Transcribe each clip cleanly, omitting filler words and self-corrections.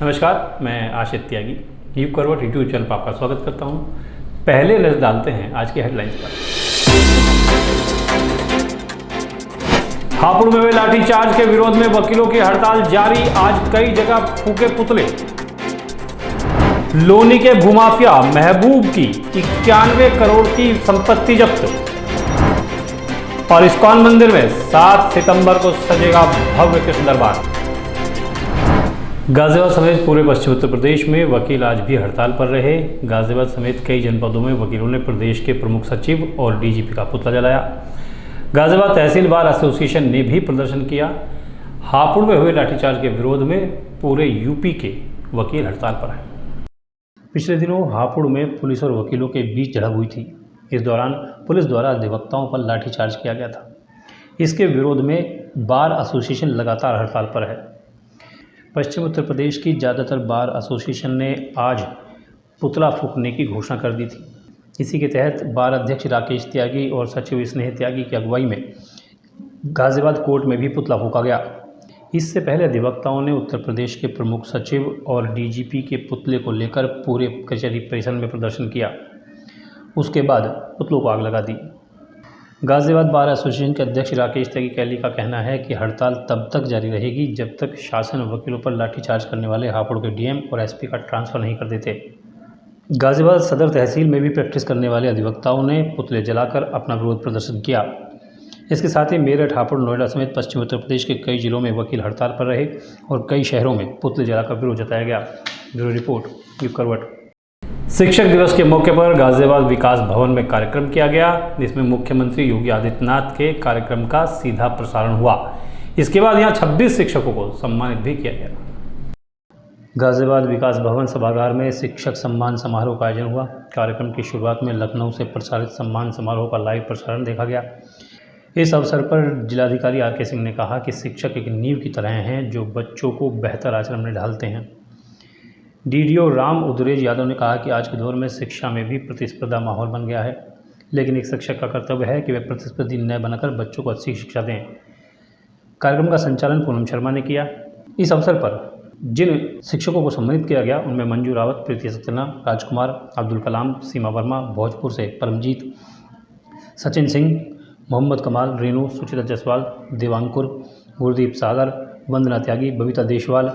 नमस्कार, मैं आशिष त्यागी युग करवट यूट्यूब चैनल पर आपका स्वागत करता हूं। पहले नजर डालते हैं आज के हेडलाइंस पर। हापुड़ में हुए लाठीचार्ज के विरोध में वकीलों की हड़ताल जारी, आज कई जगह फूके पुतले। लोनी के भूमाफिया महबूब की 91 करोड़ की संपत्ति जब्त। और इस्कॉन मंदिर में 7 सितंबर को सजेगा भव्य कृष्ण दरबार। गाजियाबाद समेत पूरे पश्चिम उत्तर प्रदेश में वकील आज भी हड़ताल पर रहे। गाजियाबाद समेत कई जनपदों में वकीलों ने प्रदेश के प्रमुख सचिव और डीजीपी का पुतला जलाया। गाजियाबाद तहसील बार एसोसिएशन ने भी प्रदर्शन किया। हापुड़ में हुए लाठीचार्ज के विरोध में पूरे यूपी के वकील हड़ताल पर हैं। पिछले दिनों हापुड़ में पुलिस और वकीलों के बीच झड़प हुई थी। इस दौरान पुलिस द्वारा अधिवक्ताओं पर लाठीचार्ज किया गया था। इसके विरोध में बार एसोसिएशन लगातार हड़ताल पर है। पश्चिम उत्तर प्रदेश की ज़्यादातर बार एसोसिएशन ने आज पुतला फूंकने की घोषणा कर दी थी। इसी के तहत बार अध्यक्ष राकेश त्यागी और सचिव स्नेह त्यागी की अगुवाई में गाजियाबाद कोर्ट में भी पुतला फूंका गया। इससे पहले अधिवक्ताओं ने उत्तर प्रदेश के प्रमुख सचिव और डीजीपी के पुतले को लेकर पूरे कचहरी परिसर में प्रदर्शन किया। उसके बाद पुतलों को आग लगा दी। गाजियाबाद बार एसोसिएशन के अध्यक्ष राकेश त्यागी कैली का कहना है कि हड़ताल तब तक जारी रहेगी जब तक शासन वकीलों पर लाठीचार्ज करने वाले हापुड़ के डीएम और एसपी का ट्रांसफ़र नहीं कर देते। गाजियाबाद सदर तहसील में भी प्रैक्टिस करने वाले अधिवक्ताओं ने पुतले जलाकर अपना विरोध प्रदर्शन किया। इसके साथ ही मेरठ, हापुड़, नोएडा समेत पश्चिम उत्तर प्रदेश के कई जिलों में वकील हड़ताल पर रहे और कई शहरों में पुतले जलाकर विरोध जताया गया। ब्यूरो रिपोर्ट, युग करवट। शिक्षक दिवस के मौके पर गाजियाबाद विकास भवन में कार्यक्रम किया गया, जिसमें मुख्यमंत्री योगी आदित्यनाथ के कार्यक्रम का सीधा प्रसारण हुआ। इसके बाद यहां 26 शिक्षकों को सम्मानित भी किया गया। गाजियाबाद विकास भवन सभागार में शिक्षक सम्मान समारोह का आयोजन हुआ। कार्यक्रम की शुरुआत में लखनऊ से प्रसारित सम्मान समारोह का लाइव प्रसारण देखा गया। इस अवसर पर जिलाधिकारी आर.के. सिंह ने कहा कि शिक्षक एक नींव की तरह हैं जो बच्चों को बेहतर आचरण में ढालते हैं। डीडीओ राम उदरेज यादव ने कहा कि आज के दौर में शिक्षा में भी प्रतिस्पर्धा माहौल बन गया है, लेकिन एक शिक्षक का कर्तव्य है कि वे प्रतिस्पर्धी न बनकर बच्चों को अच्छी शिक्षा दें। कार्यक्रम का संचालन पूनम शर्मा ने किया। इस अवसर पर जिन शिक्षकों को सम्मानित किया गया उनमें मंजू रावत, प्रीति सक्सेना, राजकुमार, अब्दुल कलाम, सीमा वर्मा, भोजपुर से परमजीत, सचिन सिंह, मोहम्मद कमाल, रेणु, सुचिता जायसवाल, देवांकुर, गुरदीप सागर, वंदना त्यागी, बबीता देशवाल,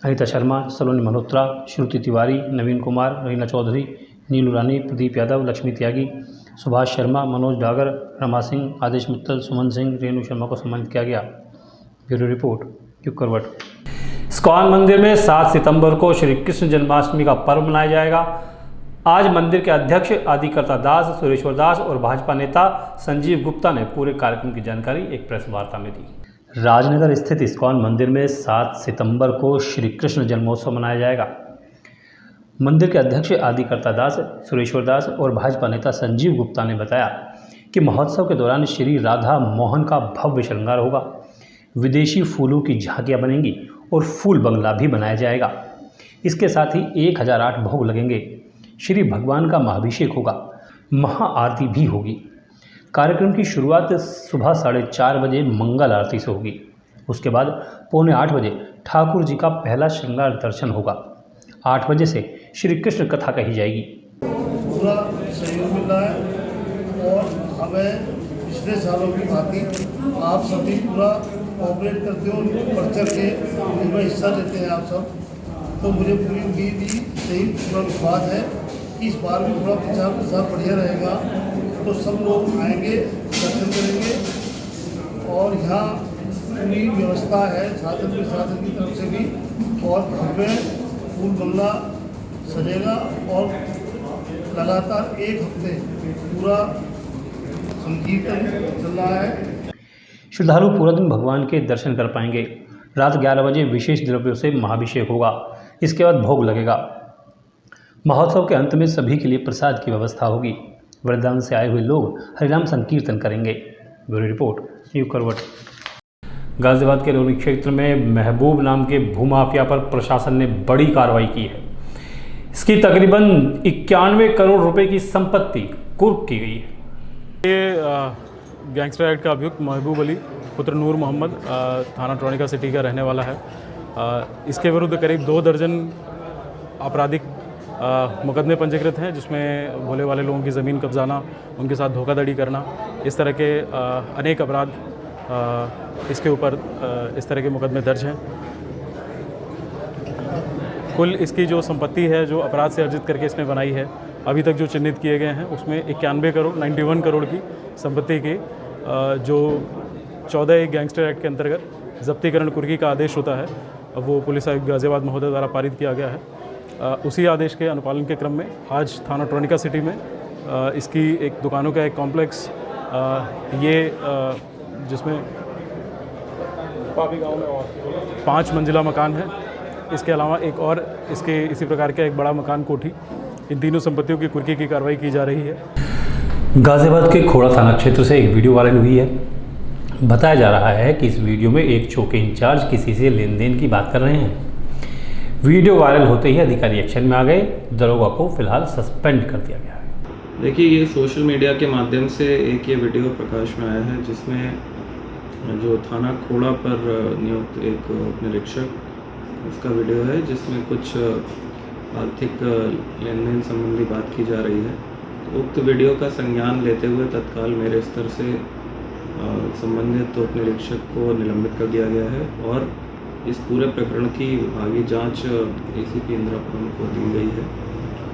अनिता शर्मा, सलोनी मल्होत्रा, श्रुति तिवारी, नवीन कुमार, रीना चौधरी, नीलू रानी, प्रदीप यादव, लक्ष्मी त्यागी, सुभाष शर्मा, मनोज डागर, रमा सिंह, आदेश मित्तल, सुमन सिंह, रेणु शर्मा को सम्मानित किया गया। ब्यूरो रिपोर्ट, युग करवट। इस्कॉन मंदिर में 7 सितंबर को श्री कृष्ण जन्माष्टमी का पर्व मनाया जाएगा। आज मंदिर के अध्यक्ष आदिकर्ता दास, सुरेश्वर दास और भाजपा नेता संजीव गुप्ता ने पूरे कार्यक्रम की जानकारी एक प्रेस वार्ता में दी। राजनगर स्थित इस्कॉन मंदिर में 7 सितंबर को श्री कृष्ण जन्मोत्सव मनाया जाएगा। मंदिर के अध्यक्ष आदिकर्ता दास, सुरेश्वर दास और भाजपा नेता संजीव गुप्ता ने बताया कि महोत्सव के दौरान श्री राधा मोहन का भव्य श्रृंगार होगा, विदेशी फूलों की झांकियाँ बनेंगी और फूल बंगला भी बनाया जाएगा। इसके साथ ही 1008 भोग लगेंगे। श्री भगवान का महाअभिषेक होगा, महाआरती भी होगी। कार्यक्रम की शुरुआत सुबह 4:30 बजे मंगल आरती से होगी। उसके बाद 7:45 बजे ठाकुर जी का पहला श्रृंगार दर्शन होगा। 8 बजे से श्री कृष्ण कथा कही जाएगी। पूरा सहयोग मिल रहा है और हमें पिछले सालों की भांति आप सभी पूरा कोऑपरेट करते हो, बढ़ चढ़ के इनमें हिस्सा लेते हैं आप सब। तो मुझे पूरी उम्मीद ही सही पूरा विश्वास है कि इस बार भी थोड़ा प्रचार प्रसार बढ़िया रहेगा, तो सब लोग आएंगे, दर्शन करेंगे। और यहाँ पूरी व्यवस्था है शासन प्रशासन की तरफ से भी, और भव्य फूल बंगला सजेगा और लगातार 1 हफ्ते पूरा संकीर्तन चल रहा है। श्रद्धालु पूरा दिन भगवान के दर्शन कर पाएंगे। रात 11 बजे विशेष द्रव्यों से महाअभिषेक होगा। इसके बाद भोग लगेगा। महोत्सव के अंत में सभी के लिए प्रसाद की व्यवस्था होगी। वृंदावन से आए हुए लोग हरिनाम संकीर्तन करेंगे। ब्यूरो रिपोर्ट, युग करवट। गाजियाबाद के लोनी क्षेत्र में महबूब नाम के भूमाफिया पर प्रशासन ने बड़ी कार्रवाई की है। इसकी तकरीबन 91 करोड़ रुपए की संपत्ति कुर्क की गई है। ये गैंगस्टर एक्ट का अभियुक्त महबूब अली पुत्र नूर मोहम्मद थाना ट्रोनिका सिटी का रहने वाला है। इसके विरुद्ध करीब 2 दर्जन आपराधिक मुकदमे पंजीकृत हैं, जिसमें भोले वाले लोगों की ज़मीन कब्जाना, उनके साथ धोखाधड़ी करना, इस तरह के अनेक अपराध इसके ऊपर इस तरह के मुकदमे दर्ज हैं। कुल इसकी जो संपत्ति है जो अपराध से अर्जित करके इसने बनाई है, अभी तक जो चिन्हित किए गए हैं उसमें 91 करोड़ की संपत्ति की जो 14 गैंगस्टर एक्ट के अंतर्गत जब्तीकरण कुर्की का आदेश होता है, वो पुलिस आयुक्त गाज़ियाबाद महोदय द्वारा पारित किया गया है। उसी आदेश के अनुपालन के क्रम में आज थाना ट्रोनिका सिटी में इसकी एक दुकानों का एक कॉम्प्लेक्स जिसमें 5 मंजिला मकान है, इसके अलावा एक और इसके इसी प्रकार का एक बड़ा मकान कोठी, इन तीनों संपत्तियों की कुर्की की कार्रवाई की जा रही है। गाज़ियाबाद के खोड़ा थाना क्षेत्र से एक वीडियो वायरल हुई है। बताया जा रहा है कि इस वीडियो में एक चौकी इंचार्ज किसी से लेन देन की बात कर रहे हैं। वीडियो वायरल होते ही अधिकारी एक्शन में आ गए, दरोगा को फिलहाल सस्पेंड कर दिया गया है। देखिए, ये सोशल मीडिया के माध्यम से एक ये वीडियो प्रकाश में आया है, जिसमें जो थाना खोड़ा पर नियुक्त एक निरीक्षक, उसका वीडियो है जिसमें कुछ आर्थिक लेन देन संबंधी बात की जा रही है। उक्त वीडियो का संज्ञान लेते हुए तत्काल मेरे स्तर से संबंधित उप निरीक्षक को निलंबित कर दिया गया है और इस पूरे प्रकरण की विभागीय जांच एसीपी इंद्रापुरम को दी गई है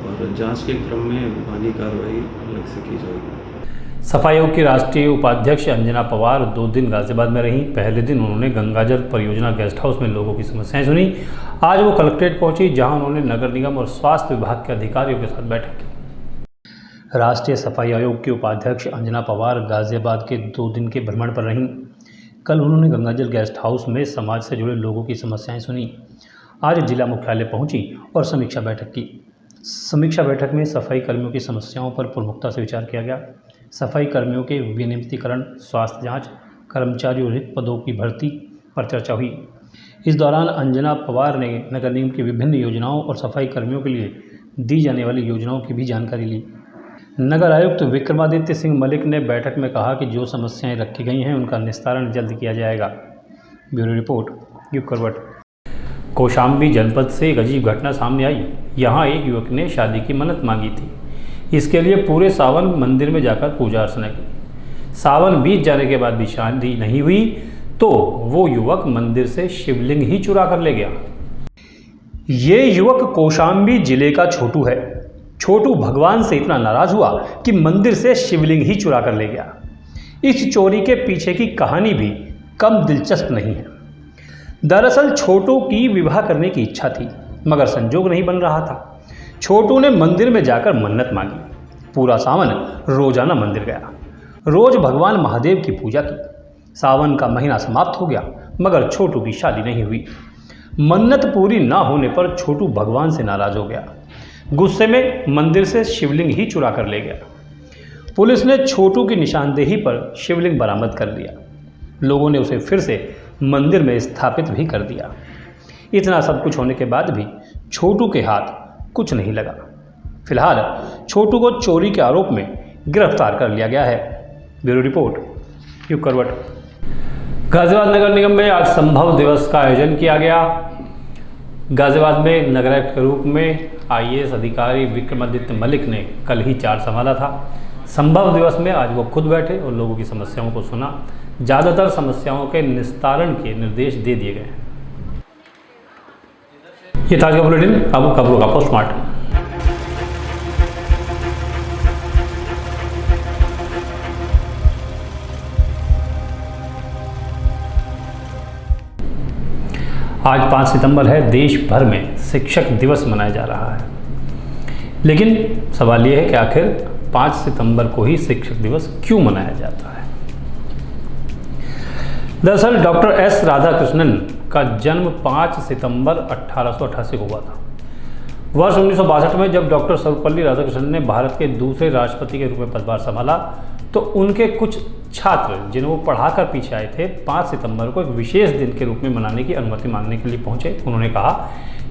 और जांच के क्रम में विभागीय कार्रवाई अलग से की जाएगी। सफाई आयोग की राष्ट्रीय उपाध्यक्ष अंजना पवार 2 दिन गाज़ियाबाद में रहीं। पहले दिन उन्होंने गंगाजल परियोजना गेस्ट हाउस में लोगों की समस्याएं सुनी। आज वो कलेक्ट्रेट पहुंची, जहां उन्होंने नगर निगम और स्वास्थ्य विभाग के अधिकारियों के साथ बैठक की। राष्ट्रीय सफाई आयोग की उपाध्यक्ष अंजना पवार गाज़ियाबाद के 2 दिन के भ्रमण पर रहीं। कल उन्होंने गंगाजल गेस्ट हाउस में समाज से जुड़े लोगों की समस्याएं सुनी। आज जिला मुख्यालय पहुंची और समीक्षा बैठक की। समीक्षा बैठक में सफाई कर्मियों की समस्याओं पर प्रमुखता से विचार किया गया। सफाई कर्मियों के विनियमितीकरण, स्वास्थ्य जांच, कर्मचारियों रिक्त पदों की भर्ती पर चर्चा हुई। इस दौरान अंजना पवार ने नगर निगम की विभिन्न योजनाओं और सफाई कर्मियों के लिए दी जाने वाली योजनाओं की भी जानकारी ली। नगर आयुक्त विक्रमादित्य सिंह मलिक ने बैठक में कहा कि जो समस्याएं रखी गई हैं उनका निस्तारण जल्द किया जाएगा। ब्यूरो रिपोर्ट, युग करवट। कौशाम्बी जनपद से एक अजीब घटना सामने आई। यहाँ एक युवक ने शादी की मन्नत मांगी थी। इसके लिए पूरे सावन मंदिर में जाकर पूजा अर्चना की। सावन बीत जाने के बाद भी शादी नहीं हुई तो वो युवक मंदिर से शिवलिंग ही चुरा कर ले गया। ये युवक कौशाम्बी जिले का छोटू है। छोटू भगवान से इतना नाराज हुआ कि मंदिर से शिवलिंग ही चुरा कर ले गया। इस चोरी के पीछे की कहानी भी कम दिलचस्प नहीं है। दरअसल छोटू की विवाह करने की इच्छा थी, मगर संजोग नहीं बन रहा था। छोटू ने मंदिर में जाकर मन्नत मांगी। पूरा सावन रोजाना मंदिर गया, रोज भगवान महादेव की पूजा की। सावन का महीना समाप्त हो गया, मगर छोटू की शादी नहीं हुई। मन्नत पूरी ना होने पर छोटू भगवान से नाराज हो गया। गुस्से में मंदिर से शिवलिंग ही चुरा कर ले गया। पुलिस ने छोटू की निशानदेही पर शिवलिंग बरामद कर लिया। लोगों ने उसे फिर से मंदिर में स्थापित भी कर दिया। इतना सब कुछ होने के बाद भी छोटू के हाथ कुछ नहीं लगा। फिलहाल छोटू को चोरी के आरोप में गिरफ्तार कर लिया गया है। ब्यूरो रिपोर्ट, युग करवट। गाज़ियाबाद नगर निगम में आज संभव दिवस का आयोजन किया गया। गाज़ियाबाद में नगर आयुक्त के रूप में IAS अधिकारी विक्रमादित्य मलिक ने कल ही चार्ज संभाला था। संभव दिवस में आज वो खुद बैठे और लोगों की समस्याओं को सुना। ज़्यादातर समस्याओं के निस्तारण के निर्देश दे दिए गए हैं। ये था आज का बुलेटिन। अब खबरों का पोस्टमार्टम। आज 5 सितंबर है। देश भर में शिक्षक दिवस मनाया जा रहा है, लेकिन सवाल ये है कि आखिर 5 सितंबर को ही शिक्षक दिवस क्यों मनाया जाता है। दरअसल डॉक्टर S राधाकृष्णन का जन्म 5 सितंबर 1888 को हुआ था। वर्ष 1962 में जब डॉक्टर सर्वपल्ली राधाकृष्णन ने भारत के दूसरे राष्ट्रपति के रूप में पदभार संभाला तो उनके कुछ छात्र जिन्हें वो पढ़ाकर पीछे आए थे 5 सितंबर को एक विशेष दिन के रूप में मनाने की अनुमति मांगने के लिए पहुंचे। उन्होंने कहा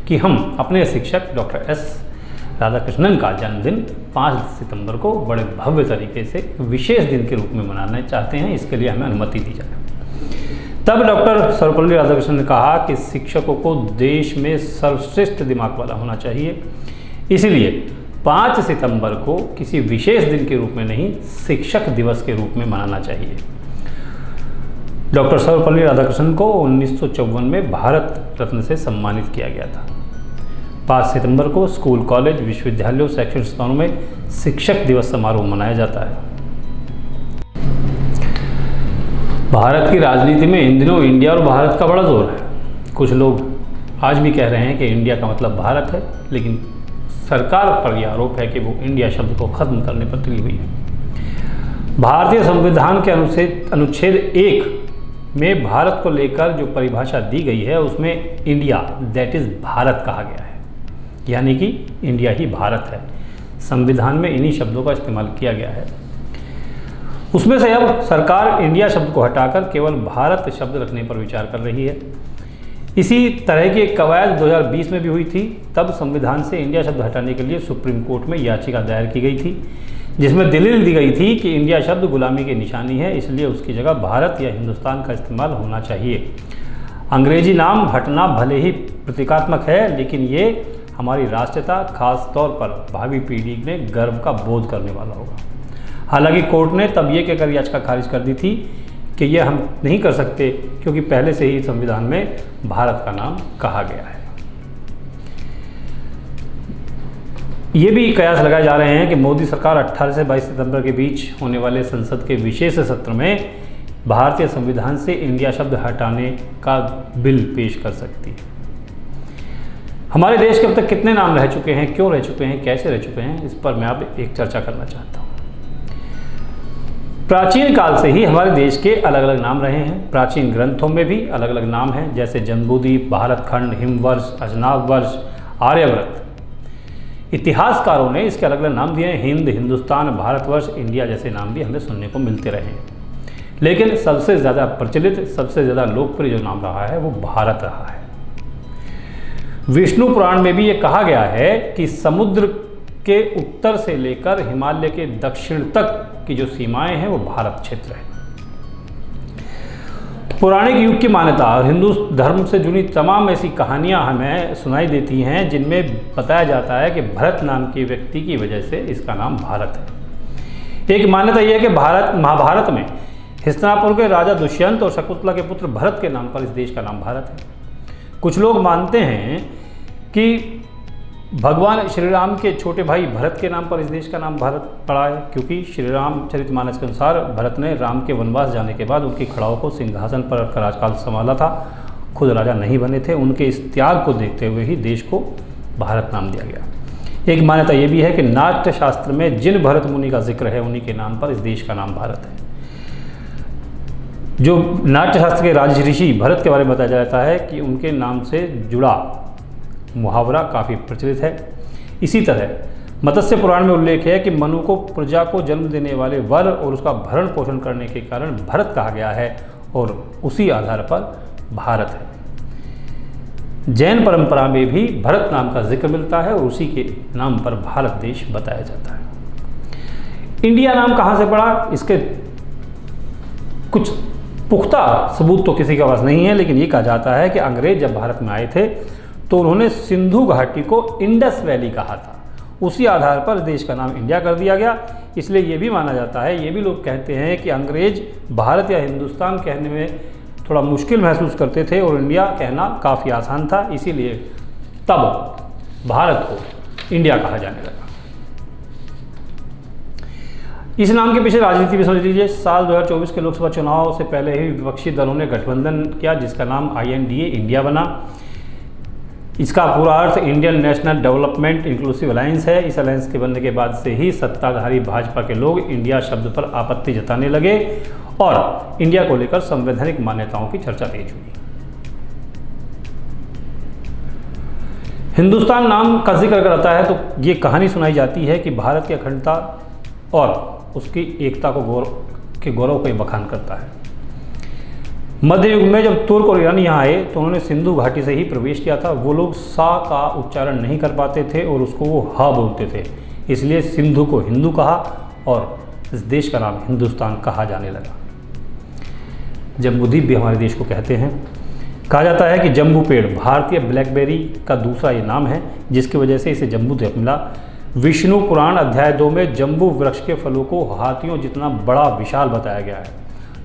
कि हम अपने शिक्षक डॉक्टर S राधाकृष्णन का जन्मदिन 5 सितंबर को बड़े भव्य तरीके से विशेष दिन के रूप में मनाना चाहते हैं, इसके लिए हमें अनुमति दी जाए। तब डॉक्टर सर्वपल्ली राधाकृष्णन ने कहा कि शिक्षकों को देश में सर्वश्रेष्ठ दिमाग वाला होना चाहिए, इसलिए 5 सितंबर को किसी विशेष दिन के रूप में नहीं, शिक्षक दिवस के रूप में मनाना चाहिए। डॉक्टर सर्वपल्ली राधाकृष्णन को 1954 में भारत रत्न से सम्मानित किया गया था। 5 सितंबर को स्कूल, कॉलेज, विश्वविद्यालयों, शैक्षणिक संस्थानों में शिक्षक दिवस समारोह मनाया जाता है। भारत की राजनीति में इन दिनों इंडिया और भारत का बड़ा जोर है। कुछ लोग आज भी कह रहे हैं कि इंडिया का मतलब भारत है, लेकिन सरकार पर यह आरोप है कि वो इंडिया शब्द को खत्म करने पर तुली हुई है। भारतीय संविधान के अनुच्छेद 1 में भारत को लेकर जो परिभाषा दी गई है उसमें इंडिया दैट इज़ भारत कहा गया है, यानी कि इंडिया ही भारत है। संविधान में इन्हीं शब्दों का इस्तेमाल किया गया है। उसमें से अब सरकार इंडिया शब्द को हटाकर केवल भारत शब्द रखने पर विचार कर रही है। इसी तरह की एक कवायद 2020 में भी हुई थी। तब संविधान से इंडिया शब्द हटाने के लिए सुप्रीम कोर्ट में याचिका दायर की गई थी, जिसमें दलील दी गई थी कि इंडिया शब्द गुलामी की निशानी है, इसलिए उसकी जगह भारत या हिंदुस्तान का इस्तेमाल होना चाहिए। अंग्रेजी नाम हटना भले ही प्रतीकात्मक है, लेकिन ये हमारी राष्ट्रीयता, खास तौर पर भावी पीढ़ी में गर्व का बोध करने वाला होगा। हालांकि कोर्ट ने तब ये कहकर याचिका खारिज कर दी थी कि यह हम नहीं कर सकते, क्योंकि पहले से ही संविधान में भारत का नाम कहा गया है। ये भी कयास लगाए जा रहे हैं कि मोदी सरकार 18 से 22 सितंबर के बीच होने वाले संसद के विशेष सत्र में भारतीय संविधान से इंडिया शब्द हटाने का बिल पेश कर सकती है। हमारे देश के अब तक कितने नाम रह चुके हैं, क्यों रह चुके हैं, कैसे रह चुके हैं, इस पर मैं अब एक चर्चा करना चाहता हूँ। प्राचीन काल से ही हमारे देश के अलग अलग नाम रहे हैं। प्राचीन ग्रंथों में भी अलग अलग नाम हैं, जैसे जम्बूद्वीप, भारतखंड, हिमवर्ष, अजनाब वर्ष, आर्यव्रत। इतिहासकारों ने इसके अलग अलग नाम दिए हैं। हिंद, हिंदुस्तान, भारतवर्ष, इंडिया जैसे नाम भी हमें सुनने को मिलते रहे हैं। लेकिन सबसे ज़्यादा प्रचलित, सबसे ज़्यादा लोकप्रिय जो नाम रहा है वो भारत रहा है। विष्णु पुराण में भी ये कहा गया है कि समुद्र के उत्तर से लेकर हिमालय के दक्षिण तक की जो सीमाएं हैं वो भारत क्षेत्र है। पौराणिक युग की मान्यता और हिंदू धर्म से जुड़ी तमाम ऐसी कहानियां हमें सुनाई देती हैं, जिनमें बताया जाता है कि भरत नाम के व्यक्ति की वजह से इसका नाम भारत है। एक मान्यता यह है कि महाभारत में हस्तिनापुर के राजा दुष्यंत और शकुंतला के पुत्र भरत के नाम पर इस देश का नाम भारत है। कुछ लोग मानते हैं कि भगवान श्री राम के छोटे भाई भरत के नाम पर इस देश का नाम भारत पड़ा है, क्योंकि श्री रामचरितमानस के अनुसार भरत ने राम के वनवास जाने के बाद उनकी खड़ाओं को सिंहासन पर रखकर राजकाल संभाला था। खुद राजा नहीं बने थे। उनके इस त्याग को देखते हुए ही देश को भारत नाम दिया गया। एक मान्यता ये भी है कि नाट्य शास्त्र में जिन भरत मुनि का जिक्र है उन्हीं के नाम पर इस देश का नाम भारत है। जो नाट्यशास्त्र के राज ऋषि भरत के बारे में बताया जाता है कि उनके नाम से जुड़ा मुहावरा काफ़ी प्रचलित है। इसी तरह मत्स्य पुराण में उल्लेख है कि मनु को प्रजा को जन्म देने वाले वर और उसका भरण पोषण करने के कारण भरत कहा गया है और उसी आधार पर भारत है। जैन परंपरा में भी भरत नाम का जिक्र मिलता है और उसी के नाम पर भारत देश बताया जाता है। इंडिया नाम कहाँ से पड़ा, इसके कुछ पुख्ता सबूत तो किसी के पास नहीं है, लेकिन ये कहा जाता है कि अंग्रेज जब भारत में आए थे तो उन्होंने सिंधु घाटी को इंडस वैली कहा था। उसी आधार पर देश का नाम इंडिया कर दिया गया। इसलिए ये भी माना जाता है, ये भी लोग कहते हैं कि अंग्रेज भारत या हिंदुस्तान कहने में थोड़ा मुश्किल महसूस करते थे और इंडिया कहना काफ़ी आसान था, इसीलिए तब भारत को इंडिया कहा जाने लगा। इस नाम के पीछे राजनीति भी समझ लीजिए। साल 2024 के लोकसभा चुनाव से पहले ही विपक्षी दलों ने गठबंधन किया, जिसका नाम INDA इंडिया बना। इसका पूरा अर्थ Indian national development inclusive alliance है। इस अलायंस के बनने के बाद से ही सत्ताधारी भाजपा के लोग इंडिया शब्द पर आपत्ति जताने लगे और इंडिया को लेकर संवैधानिक मान्यताओं की चर्चा तेज हुई। हिंदुस्तान नाम का जिक्र अगर आता है तो ये कहानी सुनाई जाती है कि भारत की अखंडता और उसकी एकता को गौरव को बखान करता है। मध्य युग में जब तुर्क और ईरानी यहाँ आए तो उन्होंने सिंधु घाटी से ही प्रवेश किया था। वो लोग सा का उच्चारण नहीं कर पाते थे और उसको वो हा बोलते थे, इसलिए सिंधु को हिंदू कहा और इस देश का नाम हिंदुस्तान कहा जाने लगा। जम्बूद्वीप भी हमारे देश को कहते हैं। कहा जाता है कि जम्बू पेड़ भारतीय ब्लैकबेरी का दूसरा ये नाम है, जिसकी वजह से इसे जम्बूद्वीप मिला। विष्णु पुराण अध्याय 2 में जम्बू वृक्ष के फलों को हाथियों जितना बड़ा विशाल बताया गया है।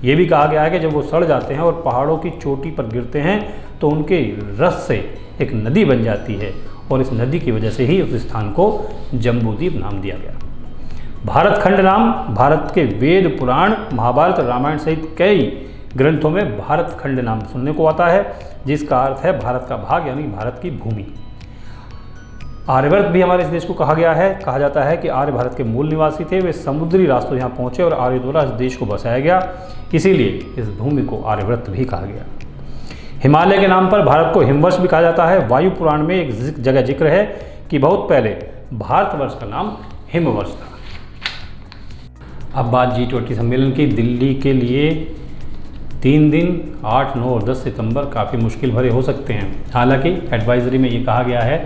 ये भी कहा गया है कि जब वो सड़ जाते हैं और पहाड़ों की चोटी पर गिरते हैं तो उनके रस से एक नदी बन जाती है और इस नदी की वजह से ही उस स्थान को जम्बूद्वीप नाम दिया गया। भारत खंड नाम भारत के वेद, पुराण, महाभारत, रामायण सहित कई ग्रंथों में भारत खंड नाम सुनने को आता है, जिसका अर्थ है भारत का भाग यानी भारत की भूमि। आर्यवर्त भी हमारे इस देश को कहा गया है। कहा जाता है कि आर्य भारत के मूल निवासी थे। वे समुद्री रास्तों यहाँ पहुँचे और आर्य द्वारा इस देश को बसाया गया, इसीलिए इस भूमि को आर्यवर्त भी कहा गया। हिमालय के नाम पर भारत को हिमवर्ष भी कहा जाता है। वायु पुराण में एक जगह जिक्र है कि बहुत पहले भारतवर्ष का नाम हिमवर्ष था। अब बात G20 सम्मेलन की। दिल्ली के लिए 3 दिन 8, 9 और 10 सितंबर काफ़ी मुश्किल भरे हो सकते हैं। हालांकि एडवाइजरी में ये कहा गया है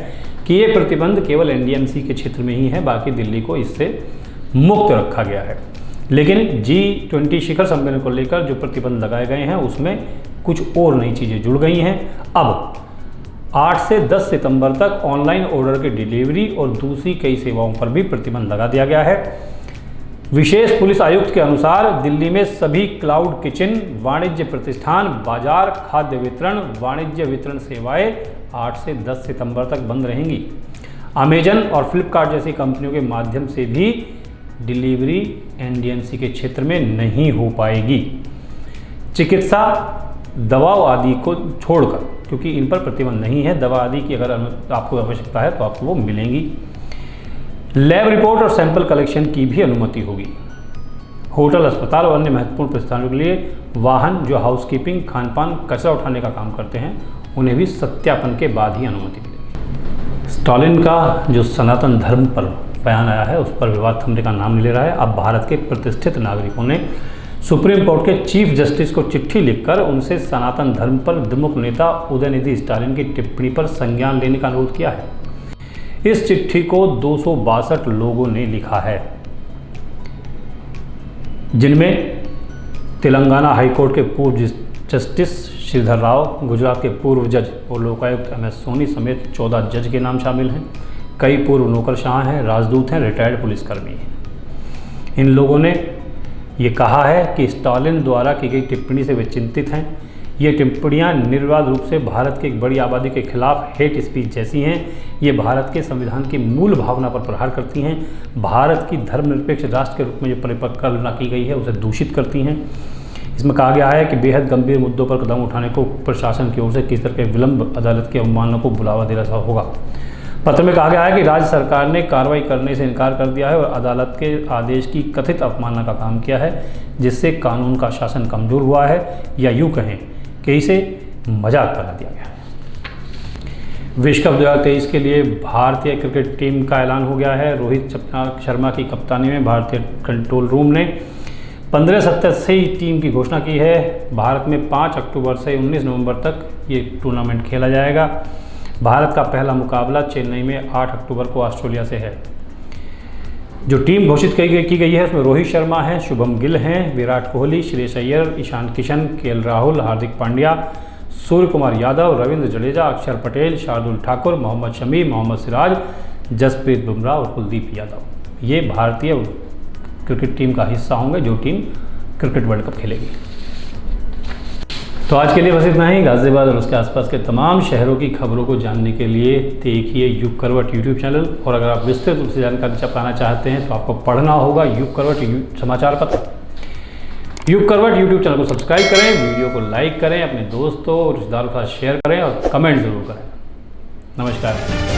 कि ये प्रतिबंध केवल NDMC के क्षेत्र में ही है, बाकी दिल्ली को इससे मुक्त रखा गया है। लेकिन G20 शिखर सम्मेलन को लेकर जो प्रतिबंध लगाए गए हैं उसमें कुछ और नई चीज़ें जुड़ गई हैं। अब 8 से 10 सितंबर तक ऑनलाइन ऑर्डर की डिलीवरी और दूसरी कई सेवाओं पर भी प्रतिबंध लगा दिया गया है। विशेष पुलिस आयुक्त के अनुसार दिल्ली में सभी क्लाउड किचन, वाणिज्य प्रतिष्ठान, बाजार, खाद्य वितरण, वाणिज्य वितरण सेवाएं 8 से 10 सितंबर तक बंद रहेंगी। अमेजन और फ्लिपकार्ट जैसी कंपनियों के माध्यम से भी डिलीवरी NDMC के क्षेत्र में नहीं हो पाएगी। चिकित्सा, दवा आदि को छोड़कर, क्योंकि इन पर प्रतिबंध नहीं है, दवा आदि की अगर आपको आवश्यकता है तो आपको वो मिलेंगी। लैब रिपोर्ट और सैंपल कलेक्शन की भी अनुमति होगी। होटल, अस्पताल और अन्य महत्वपूर्ण प्रतिष्ठानों के लिए वाहन जो हाउसकीपिंग, खानपान, कचरा उठाने का काम करते हैं उन्हें भी सत्यापन के बाद ही अनुमति मिलेगी। स्टालिन का जो सनातन धर्म पर बयान आया है उस पर विवाद थमने का नाम नहीं ले रहा है। अब भारत के प्रतिष्ठित नागरिकों ने सुप्रीम कोर्ट के चीफ जस्टिस को चिट्ठी लिखकर उनसे सनातन धर्म पर द्विमुख नेता उदयनिधि स्टालिन की टिप्पणी पर संज्ञान लेने का अनुरोध किया है। इस चिट्ठी को 262 लोगों ने लिखा है, जिनमें तेलंगाना हाईकोर्ट के पूर्व जस्टिस श्रीधर राव, गुजरात के पूर्व जज और लोकायुक्त MS सोनी समेत 14 जज के नाम शामिल हैं। कई पूर्व नौकरशाह हैं, राजदूत हैं, रिटायर्ड पुलिसकर्मी हैं। इन लोगों ने ये कहा है कि स्टालिन द्वारा की गई टिप्पणी से वे चिंतित हैं। ये टिप्पणियाँ निर्विवाद रूप से भारत की एक बड़ी आबादी के खिलाफ हेट स्पीच जैसी हैं। ये भारत के संविधान की मूल भावना पर प्रहार करती हैं। भारत की धर्मनिरपेक्ष राष्ट्र के रूप में जो परिकल्पना की गई है उसे दूषित करती हैं। इसमें कहा गया है कि बेहद गंभीर मुद्दों पर कदम उठाने को प्रशासन की ओर से किस तरह के विलंब अदालत की अवमानना को बुलावा देना होगा। पत्र में कहा गया है कि राज्य सरकार ने कार्रवाई करने से इनकार कर दिया है और अदालत के आदेश की कथित अवमानना का काम किया है, जिससे कानून का शासन कमज़ोर हुआ है, या यूँ कहें कि इसे मजाक करा दिया गया है। विश्व कप 2023 के लिए भारतीय क्रिकेट टीम का ऐलान हो गया है। रोहित शर्मा की कप्तानी में भारतीय कंट्रोल रूम ने 15 सदस्यीय टीम की घोषणा की है। भारत में 5 अक्टूबर से 19 नवंबर तक ये टूर्नामेंट खेला जाएगा। भारत का पहला मुकाबला चेन्नई में 8 अक्टूबर को ऑस्ट्रेलिया से है। जो टीम घोषित की गई है उसमें रोहित शर्मा हैं, शुभम गिल हैं, विराट कोहली, श्रेयस अय्यर, ईशान किशन, KL राहुल, हार्दिक पांड्या, सूर्य कुमार यादव, रविंद्र जडेजा, अक्षर पटेल, शार्दुल ठाकुर, मोहम्मद शमी, मोहम्मद सिराज, जसप्रीत बुमराह और कुलदीप यादव। ये भारतीय क्रिकेट टीम का हिस्सा होंगे जो टीम क्रिकेट वर्ल्ड कप खेलेगी। तो आज के लिए बस इतना ही। गाज़ियाबाद और उसके आसपास के तमाम शहरों की खबरों को जानने के लिए देखिए युग करवट यूट्यूब चैनल, और अगर आप विस्तृत रूप से जानकारी पाना चाहते हैं तो आपको पढ़ना होगा युग करवट समाचार पत्र। युग करवट यूट्यूब चैनल को सब्सक्राइब करें, वीडियो को लाइक करें, अपने दोस्तों और रिश्तेदारों के साथ शेयर करें और कमेंट ज़रूर करें। नमस्कार।